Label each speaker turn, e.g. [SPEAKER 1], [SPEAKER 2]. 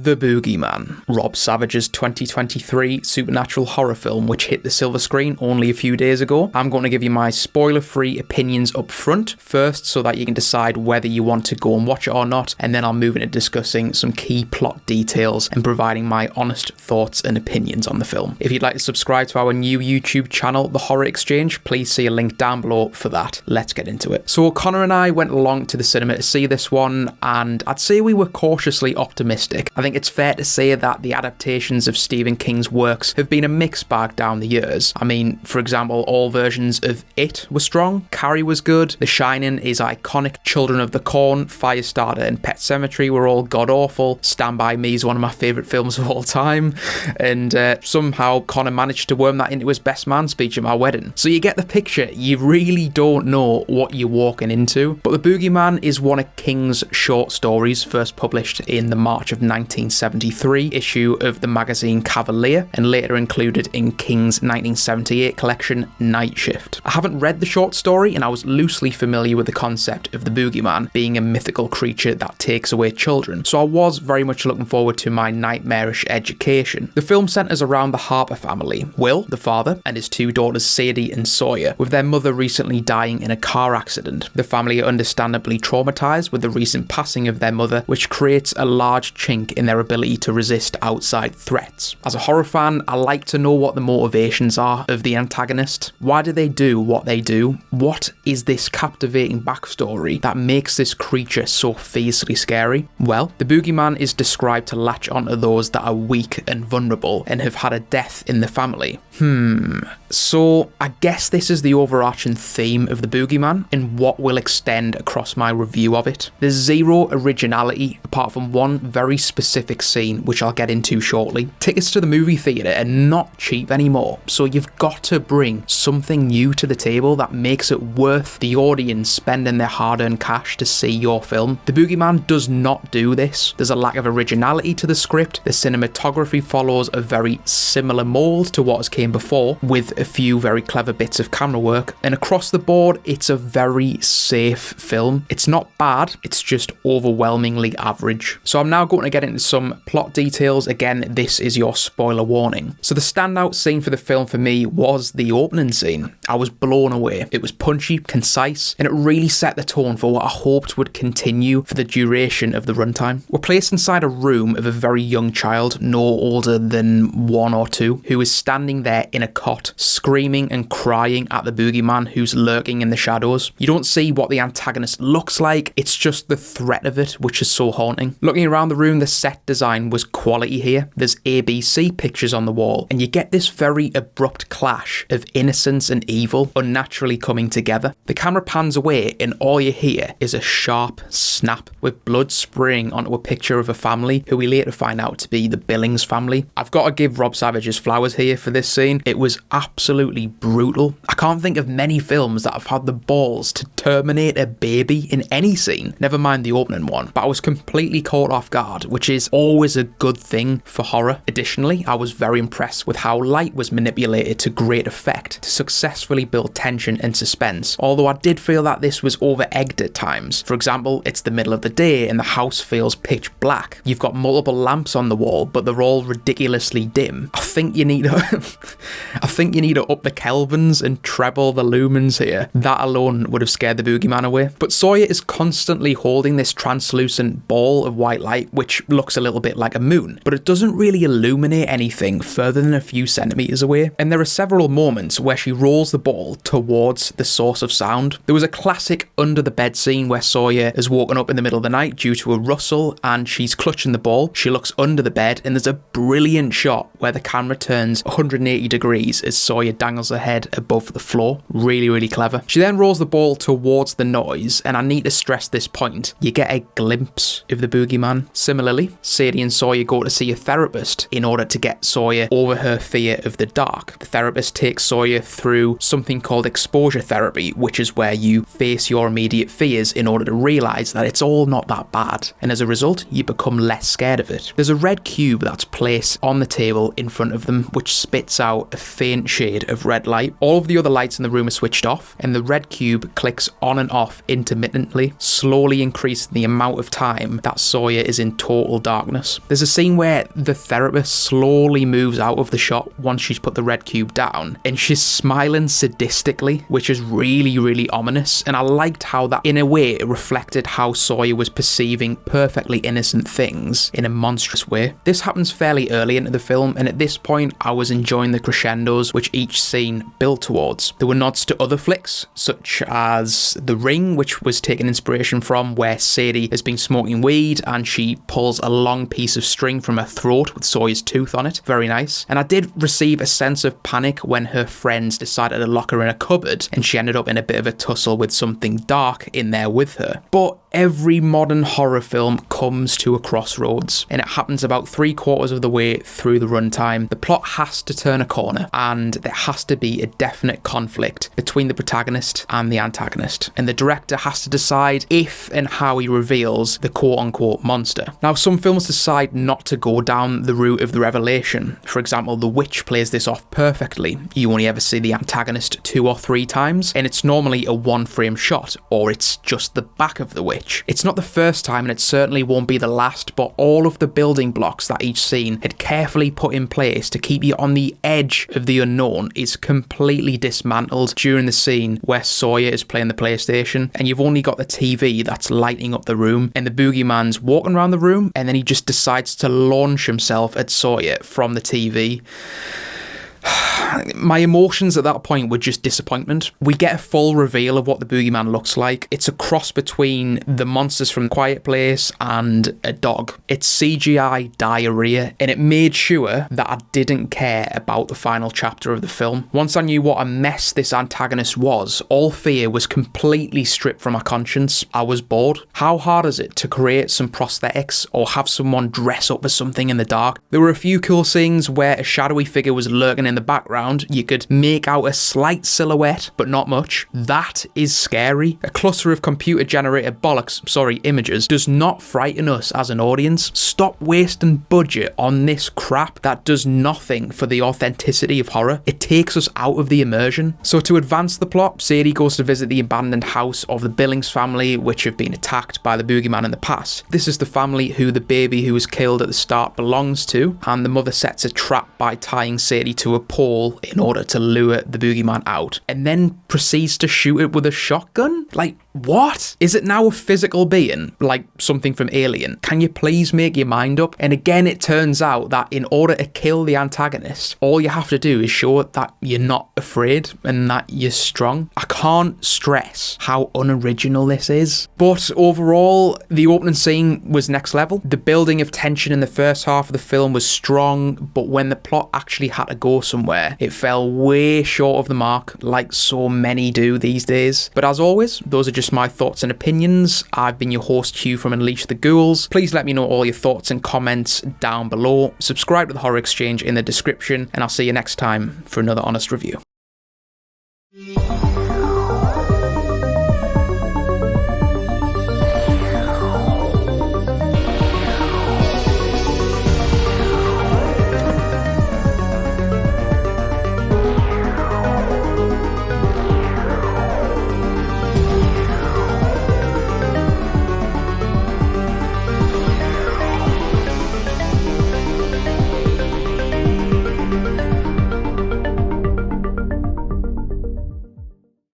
[SPEAKER 1] The Boogeyman, Rob Savage's 2023 supernatural horror film which hit the silver screen only a few days ago. I'm going to give you my spoiler-free opinions up front first so that you can decide whether you want to go and watch it or not, and then I'll move into discussing some key plot details and providing my honest thoughts and opinions on the film. If you'd like to subscribe to our new YouTube channel, The Horror Exchange, please see a link down below for that. Let's get into it. So Connor and I went along to the cinema to see this one, and I'd say we were cautiously optimistic. I think it's fair to say that the adaptations of Stephen King's works have been a mixed bag down the years. I mean, for example, all versions of It were strong, Carrie was good, The Shining is iconic, Children of the Corn, Firestarter and Pet Sematary were all god-awful, Stand By Me is one of my favourite films of all time, and somehow Connor managed to worm that into his best man speech at my wedding. So you get the picture, you really don't know what you're walking into. But The Boogeyman is one of King's short stories, first published in the March of 1973 issue of the magazine Cavalier, and later included in King's 1978 collection Night Shift. I haven't read the short story, and I was loosely familiar with the concept of the Boogeyman being a mythical creature that takes away children, so I was very much looking forward to my nightmarish education. The film centres around the Harper family, Will, the father, and his two daughters Sadie and Sawyer, with their mother recently dying in a car accident. The family are understandably traumatised with the recent passing of their mother, which creates a large chink in their ability to resist outside threats. As a horror fan, I like to know what the motivations are of the antagonist. Why do they do what they do? What is this captivating backstory that makes this creature so fiercely scary? Well, the Boogeyman is described to latch onto those that are weak and vulnerable and have had a death in the family. So I guess this is the overarching theme of the Boogeyman and what will extend across my review of it. There's zero originality apart from one very specific scene which I'll get into shortly. Tickets to the movie theatre are not cheap anymore, so you've got to bring something new to the table that makes it worth the audience spending their hard-earned cash to see your film. The Boogeyman does not do this. There's a lack of originality to the script. The cinematography follows a very similar mould to what has came before, with a few very clever bits of camera work, and across the board it's a very safe film. It's not bad, it's just overwhelmingly average. So I'm now going to get into some plot details. Again, this is your spoiler warning. So the standout scene for the film for me was the opening scene. I was blown away. It was punchy, concise, and it really set the tone for what I hoped would continue for the duration of the runtime. We're placed inside a room of a very young child, no older than 1 or 2, who is standing there in a cot, screaming and crying at the Boogeyman who's lurking in the shadows. You don't see what the antagonist looks like, it's just the threat of it which is so haunting. Looking around the room, the set design was quality here. There's ABC pictures on the wall, and you get this very abrupt clash of innocence and evil unnaturally coming together. The camera pans away and all you hear is a sharp snap with blood spraying onto a picture of a family who we later find out to be the Billings family. I've got to give Rob Savage his flowers here for this scene. It was absolutely brutal. I can't think of many films that have had the balls to terminate a baby in any scene, never mind the opening one, but I was completely caught off guard, which is always a good thing for horror. Additionally, I was very impressed with how light was manipulated to great effect to successfully build tension and suspense, although I did feel that this was over-egged at times. For example, it's the middle of the day and the house feels pitch black. You've got multiple lamps on the wall, but they're all ridiculously dim. I think you need to up the kelvins and treble the lumens here. That alone would have scared the Boogeyman away. But Sawyer is constantly holding this translucent ball of white light, which looks a little bit like a moon, but it doesn't really illuminate anything further than a few centimeters away. And there are several moments where she rolls the ball towards the source of sound. There was a classic under the bed scene where Sawyer has woken up in the middle of the night due to a rustle and she's clutching the ball. She looks under the bed and there's a brilliant shot where the camera turns 180 degrees as Sawyer dangles her head above the floor. Really, really clever. She then rolls the ball towards the noise, and I need to stress this point. You get a glimpse of the Boogeyman. Similarly, Sadie and Sawyer go to see a therapist in order to get Sawyer over her fear of the dark. The therapist takes Sawyer through something called exposure therapy, which is where you face your immediate fears in order to realise that it's all not that bad, and as a result, you become less scared of it. There's a red cube that's placed on the table in front of them, which spits out a faint shade of red light. All of the other lights in the room are switched off, and the red cube clicks on and off intermittently, slowly increasing the amount of time that Sawyer is in total darkness darkness. There's a scene where the therapist slowly moves out of the shot once she's put the red cube down, and she's smiling sadistically, which is really, really ominous, and I liked how that, in a way, it reflected how Sawyer was perceiving perfectly innocent things in a monstrous way. This happens fairly early into the film, and at this point, I was enjoying the crescendos which each scene built towards. There were nods to other flicks, such as The Ring, which was taken inspiration from, where Sadie has been smoking weed and she pulls a long piece of string from her throat with Sawyer's tooth on it. Very nice. And I did receive a sense of panic when her friends decided to lock her in a cupboard and she ended up in a bit of a tussle with something dark in there with her. But every modern horror film comes to a crossroads, and it happens about 3/4 of the way through the runtime. The plot has to turn a corner, and there has to be a definite conflict between the protagonist and the antagonist, and the director has to decide if and how he reveals the quote-unquote monster. Now, some films decide not to go down the route of the revelation. For example, The Witch plays this off perfectly. You only ever see the antagonist 2 or 3 times, and it's normally a one-frame shot, or it's just the back of the witch. It's not the first time, and it certainly won't be the last, but all of the building blocks that each scene had carefully put in place to keep you on the edge of the unknown is completely dismantled during the scene where Sawyer is playing the PlayStation, and you've only got the TV that's lighting up the room, and the boogeyman's walking around the room, and then he just decides to launch himself at Sawyer from the TV. My emotions at that point were just disappointment. We get a full reveal of what the boogeyman looks like. It's a cross between the monsters from Quiet Place and a dog. It's CGI diarrhea, and it made sure that I didn't care about the final chapter of the film. Once I knew what a mess this antagonist was, all fear was completely stripped from my conscience. I was bored. How hard is it to create some prosthetics or have someone dress up as something in the dark? There were a few cool scenes where a shadowy figure was lurking in the background. You could make out a slight silhouette, but not much. That is scary. A cluster of computer generated images does not frighten us as an audience. Stop wasting budget on this crap that does nothing for the authenticity of horror. It takes us out of the immersion. So to advance the plot, Sadie goes to visit the abandoned house of the Billings family, which have been attacked by the boogeyman in the past. This is the family who the baby who was killed at the start belongs to, and the mother sets a trap by tying Sadie to a pole in order to lure the boogeyman out, and then proceeds to shoot it with a shotgun? Like, what? Is it now a physical being, like something from Alien? Can you please make your mind up? And again, it turns out that in order to kill the antagonist, all you have to do is show that you're not afraid and that you're strong. I can't stress how unoriginal this is. But overall, the opening scene was next level. The building of tension in the first half of the film was strong, but when the plot actually had to go somewhere, it fell way short of the mark, like so many do these days. But as always, those are just my thoughts and opinions. I've been your host, Hugh from Unleash the Ghouls. Please let me know all your thoughts and comments down below. Subscribe to the Horror Exchange in the description, and I'll see you next time for another honest review.